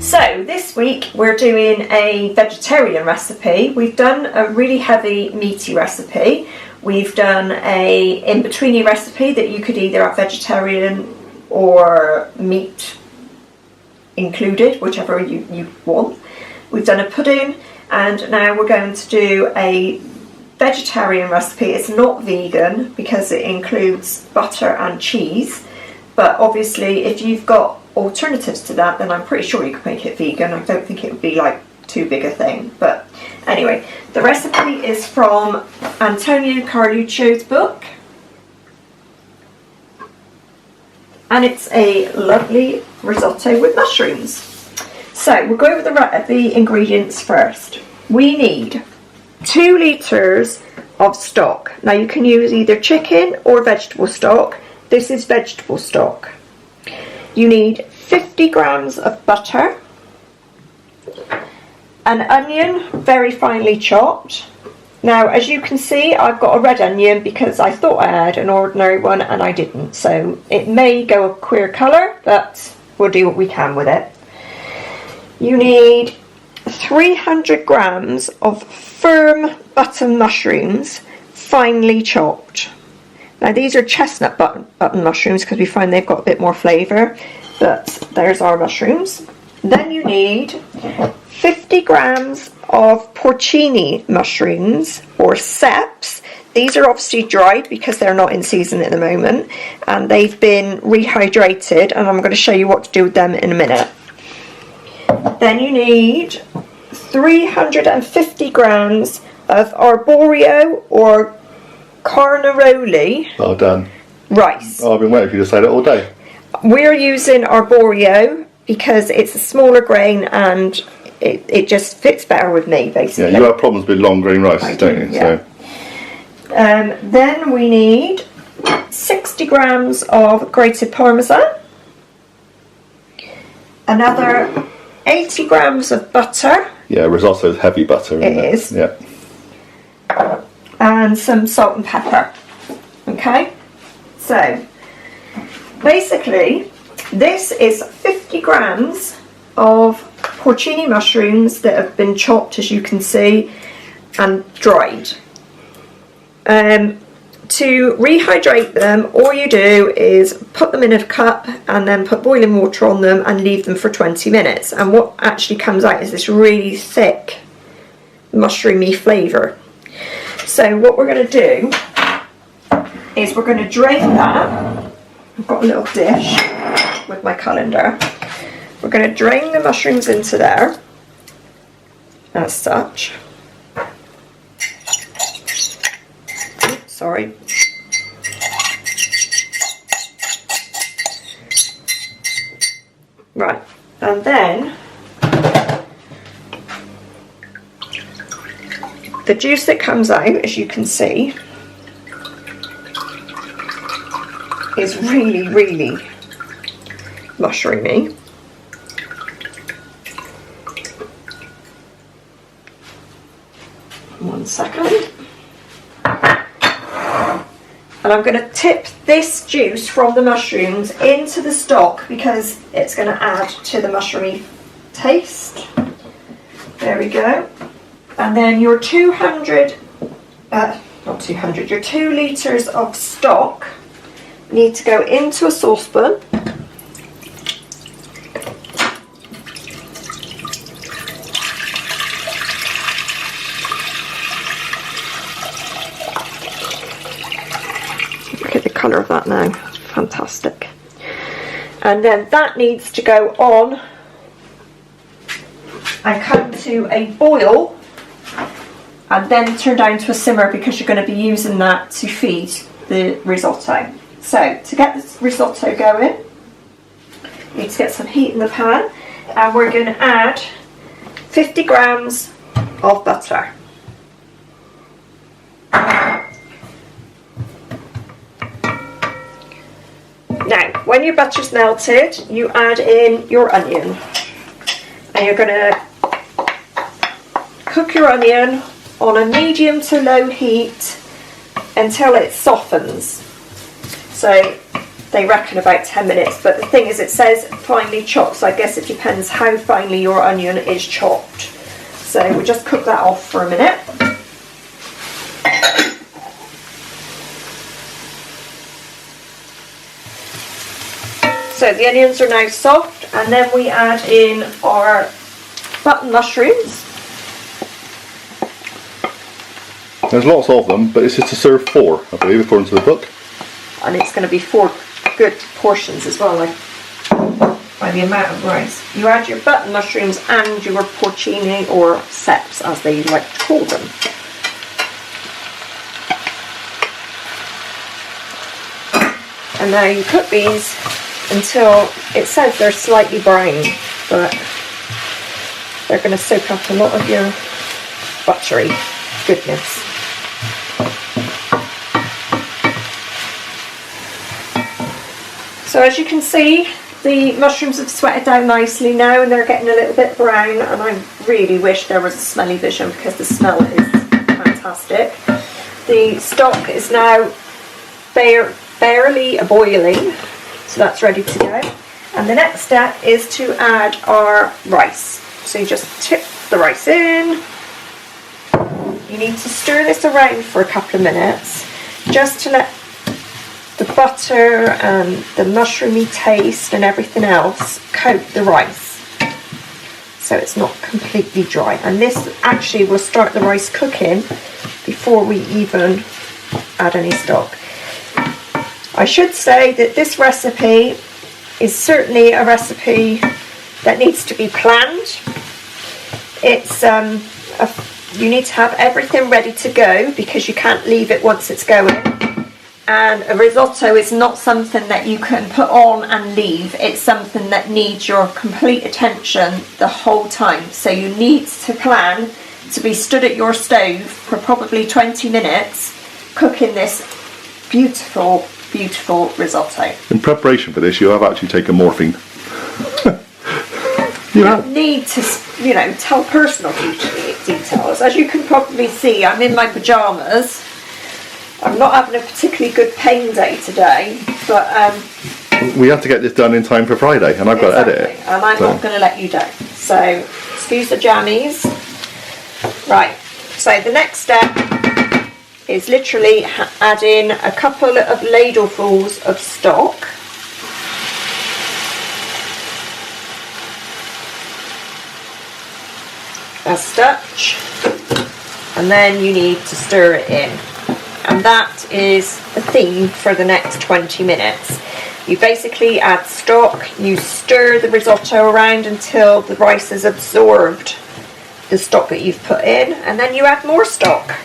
So this week we're doing a vegetarian recipe. We've done a really heavy meaty recipe. We've done a in-betweeny recipe that you could either have vegetarian or meat included, whichever you want. We've done a pudding, and now we're going to do a vegetarian recipe. It's not vegan because it includes butter and cheese, but obviously if you've got alternatives to that, then I'm pretty sure you could make it vegan. I don't think it would be like too big a thing, but anyway, the recipe is from Antonio Carluccio's book, and it's a lovely risotto with mushrooms. So we'll go over the ingredients first. We need 2 litres of stock. Now you can use either chicken or vegetable stock. This is vegetable stock. You need 50 grams of butter, an onion very finely chopped. Now as you can see, I've got a red onion because I thought I had an ordinary one and I didn't, so it may go a queer colour, but we'll do what we can with it. You need 300 grams of firm button mushrooms, finely chopped. Now these are chestnut button mushrooms because we find they've got a bit more flavour, but there's our mushrooms. Then you need 50 grams of porcini mushrooms or ceps. These are obviously dried because they're not in season at the moment, and they've been rehydrated, and I'm going to show you what to do with them in a minute. Then you need 350 grams of arborio or carnaroli. Well done. Rice. Oh, I've been waiting for you to say that all day. We're using arborio because it's a smaller grain and it just fits better with me, basically. Yeah, you have problems with long grain rice, don't you? Yeah. So. Then we need 60 grams of grated parmesan, another 80 grams of butter. Yeah, risotto is heavy butter. It is. Yeah. And some salt and pepper. Okay, so basically this is 50 grams of porcini mushrooms that have been chopped, as you can see, and dried. To rehydrate them, all you do is put them in a cup and then put boiling water on them and leave them for 20 minutes, and what actually comes out is this really thick mushroomy flavour. So what we're going to do is we're going to drain that. I've got a little dish with my colander. We're going to drain the mushrooms into there as such. Oops, sorry. Right, and then the juice that comes out, as you can see, is really, really mushroomy. One second. And I'm going to tip this juice from the mushrooms into the stock because it's going to add to the mushroomy taste. There we go. And then your 2 litres of stock need to go into a saucepan. Look at the colour of that now, fantastic. And then that needs to go on and come to a boil and then turn down to a simmer because you're going to be using that to feed the risotto. So to get this risotto going, you need to get some heat in the pan, and we're going to add 50 grams of butter. Now, when your butter's melted, you add in your onion, and you're going to cook your onion on a medium to low heat until it softens. So they reckon about 10 minutes, but the thing is it says finely chopped, so I guess it depends how finely your onion is chopped. So we'll just cook that off for a minute. So the onions are now soft, and then we add in our button mushrooms. There's lots of them, but it's just to serve 4, I believe, according to the book. And it's going to be 4 good portions as well, like by the amount of rice. You add your button mushrooms and your porcini, or ceps as they like to call them. And now you cook these until it says they're slightly brown, but they're going to soak up a lot of your buttery goodness. So as you can see, the mushrooms have sweated down nicely now, and they're getting a little bit brown, and I really wish there was a smelly vision because the smell is fantastic. The stock is now barely boiling, so that's ready to go. And the next step is to add our rice. So you just tip the rice in. You need to stir this around for a couple of minutes just to let the butter and the mushroomy taste and everything else coat the rice, so it's not completely dry. And this actually will start the rice cooking before we even add any stock. I should say that this recipe is certainly a recipe that needs to be planned. It's you need to have everything ready to go because you can't leave it once it's going. And a risotto is not something that you can put on and leave. It's something that needs your complete attention the whole time. So you need to plan to be stood at your stove for probably 20 minutes cooking this beautiful, beautiful risotto. In preparation for this, you have actually taken morphine. You don't need to, you know, tell personal details. As you can probably see, I'm in my pyjamas. I'm not having a particularly good pain day today, but we have to get this done in time for Friday, and I've got to edit it. And I'm not going to let you down. So, excuse the jammies. Right, so the next step is literally adding a couple of ladlefuls of stock. As such. And then you need to stir it in. And that is the theme for the next 20 minutes. You basically add stock, you stir the risotto around until the rice has absorbed the stock that you've put in, and then you add more stock.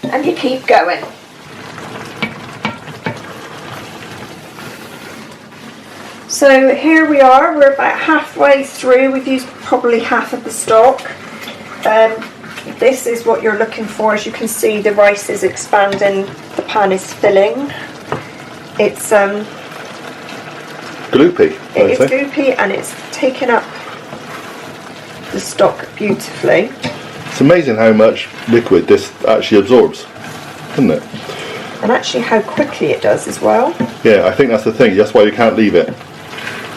And you keep going. So here we are, we're about halfway through. We've used probably half of the stock. This is what you're looking for. As you can see, the rice is expanding, the pan is filling. It's gloopy. It is gloopy, and it's taken up the stock beautifully. It's amazing how much liquid this actually absorbs, isn't it? And actually how quickly it does as well. Yeah, I think that's the thing. That's why you can't leave it.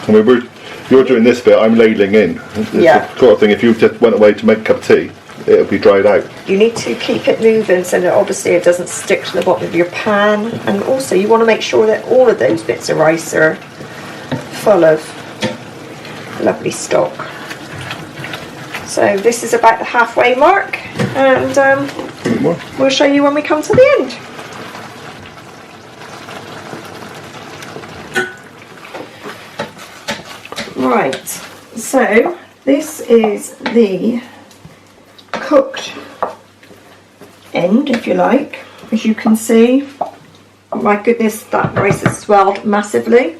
I mean, you're doing this bit, I'm ladling in. It's yeah. the sort of thing, if you just went away to make a cup of tea, it'll be dried out. You need to keep it moving so that obviously it doesn't stick to the bottom of your pan, and also you want to make sure that all of those bits of rice are full of lovely stock. So this is about the halfway mark, and we'll show you when we come to the end. Right, so this is the cooked end, if you like. As you can see, oh my goodness, that rice has swelled massively.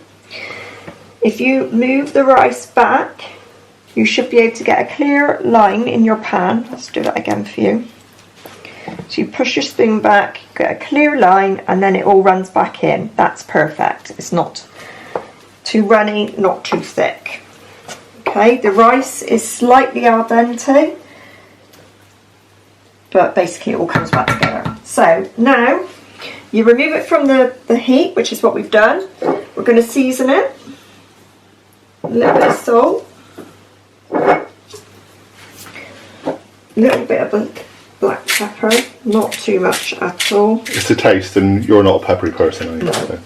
If you move the rice back, you should be able to get a clear line in your pan. Let's do that again for you. So you push your spoon back, get a clear line, and then it all runs back in. That's perfect. It's not too runny, not too thick. Okay, the rice is slightly al dente, but basically it all comes back together. So now you remove it from the heat, which is what we've done. We're going to season it. A little bit of salt. A little bit of black pepper. Not too much at all. It's a taste, and you're not a peppery person, are you? No. So.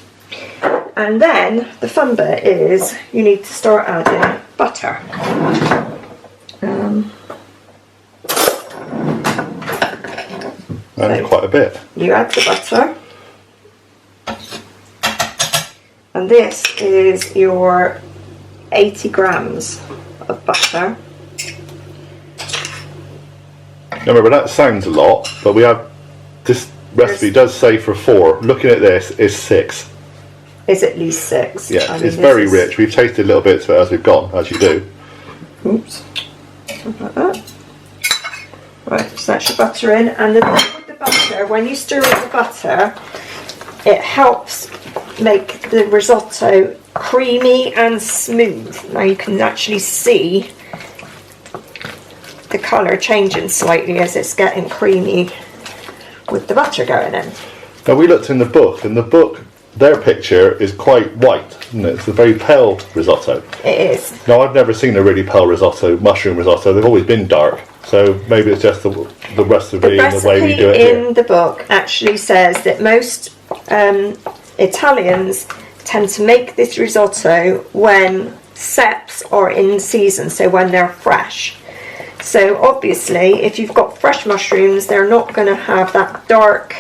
And then the fun bit is you need to start adding butter. And quite a bit. You add the butter. And this is your 80 grams of butter. Now remember, that sounds a lot, but we have, this recipe does say for 4. Looking at this, is 6. Is at least 6. Yeah, I mean, it's very rich. We've tasted little bits of it as we've gone, as you do. Oops. Like that. Right, so that's your butter in. And the thing with the butter, when you stir with the butter, it helps make the risotto creamy and smooth. Now you can actually see the colour changing slightly as it's getting creamy with the butter going in. Now we looked in the book, and the book, their picture is quite white, isn't it? It's a very pale risotto. It is. Now I've never seen a really pale risotto, mushroom risotto. They've always been dark. So maybe it's just the recipe and the way we do it in the book actually says that most Italians tend to make this risotto when ceps are in season, so when they're fresh. So obviously if you've got fresh mushrooms, they're not going to have that dark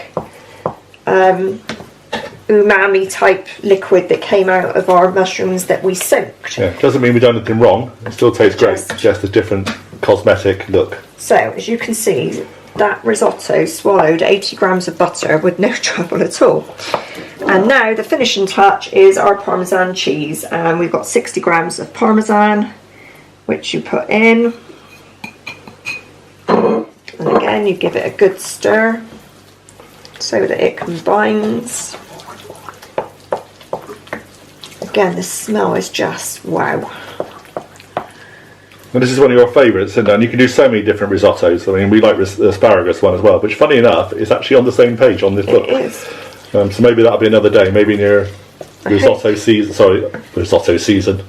umami type liquid that came out of our mushrooms that we soaked. Yeah, doesn't mean we've done anything wrong. It still tastes great, just a different cosmetic look. So as you can see, that risotto swallowed 80 grams of butter with no trouble at all. And now the finishing touch is our Parmesan cheese, and we've got 60 grams of Parmesan, which you put in. And again, you give it a good stir so that it combines. Again, the smell is just wow. And this is one of your favourites, and you can do so many different risottos. I mean, we like the asparagus one as well, which, funny enough, is actually on the same page on this book. It is. So maybe that'll be another day, maybe near risotto season. Sorry, risotto season,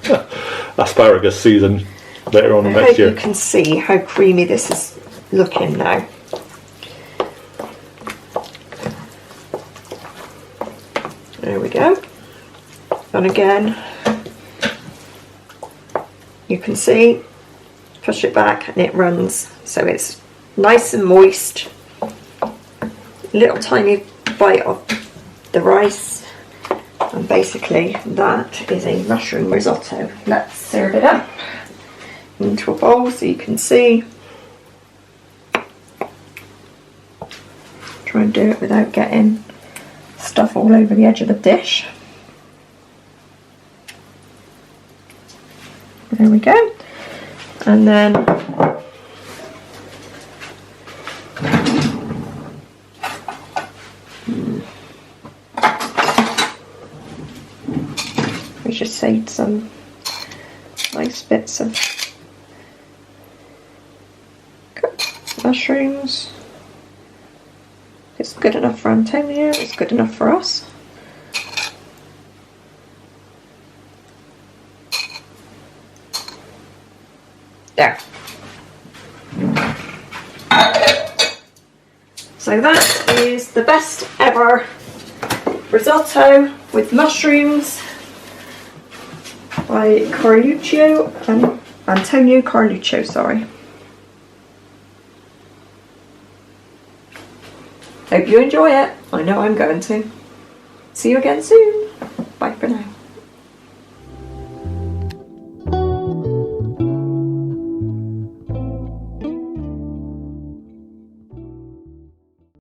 asparagus season later on next year. You can see how creamy this is looking now. There we go. And again, you can see, push it back and it runs, so it's nice and moist. Little tiny bite of the rice, and basically that is a mushroom risotto. Let's serve it up into a bowl so you can see. Try and do it without getting stuff all over the edge of the dish. There we go. And then we just saved some nice bits of cooked mushrooms. It's good enough for Antonio, it's good enough for us. There. So that is the best ever risotto with mushrooms by Carluccio, Antonio Carluccio, sorry. Hope you enjoy it. I know I'm going to. See you again soon.